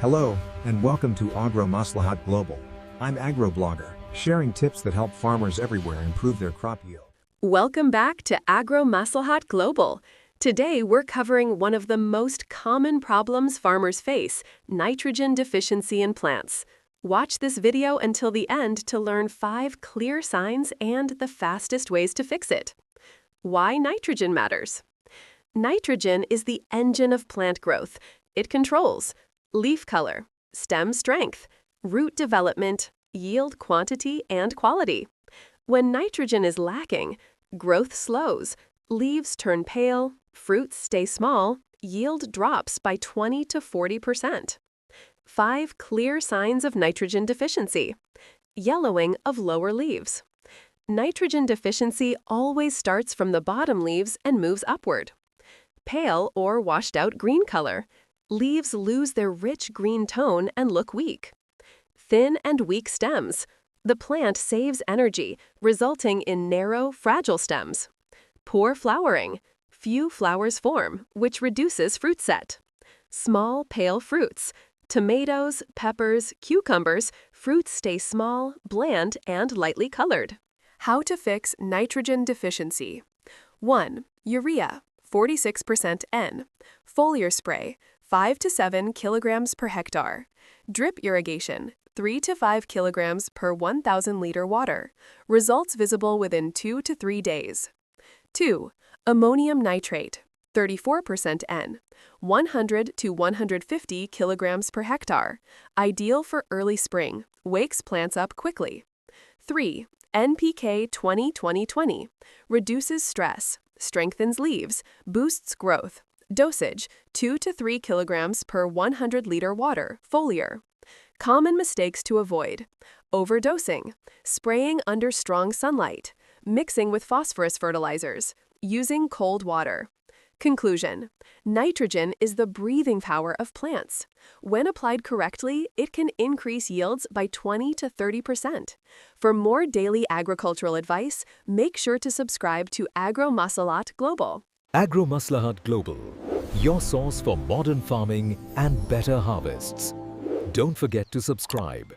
Hello, and welcome to Agro-Maslahat Global. I'm Agro-Blogger, sharing tips that help farmers everywhere improve their crop yield. Welcome back to Agro-Maslahat Global. Today we're covering one of the most common problems farmers face, nitrogen deficiency in plants. Watch this video until the end to learn 5 clear signs and the fastest ways to fix it. Why nitrogen matters. Nitrogen is the engine of plant growth. It controls leaf color, stem strength, root development, yield quantity and quality. When nitrogen is lacking, growth slows, leaves turn pale, fruits stay small, yield drops by 20 to 40%. 5 clear signs of nitrogen deficiency. Yellowing of lower leaves. Nitrogen deficiency always starts from the bottom leaves and moves upward. Pale or washed out green color. Leaves lose their rich green tone and look weak. Thin and weak stems. The plant saves energy, resulting in narrow, fragile stems. Poor flowering. Few flowers form, which reduces fruit set. Small, pale fruits. Tomatoes, peppers, cucumbers, fruits stay small, bland, and lightly colored. How to fix nitrogen deficiency. 1. Urea, 46% N. Foliar spray, 5 to 7 kilograms per hectare. Drip irrigation, 3 to 5 kilograms per 1,000 liter water. Results visible within 2 to 3 days. 2. Ammonium nitrate, 34% N. 100 to 150 kilograms per hectare. Ideal for early spring. Wakes plants up quickly. 3. NPK 20-20-20. Reduces stress. Strengthens leaves. Boosts growth. Dosage, 2 to 3 kilograms per 100 liter water, foliar. Common mistakes to avoid. Overdosing. Spraying under strong sunlight. Mixing with phosphorus fertilizers. Using cold water. Conclusion. Nitrogen is the breathing power of plants. When applied correctly, it can increase yields by 20 to 30%. For more daily agricultural advice, make sure to subscribe to Agro-Maslahat Global. Agro-Maslahat Global, your source for modern farming and better harvests. Don't forget to subscribe.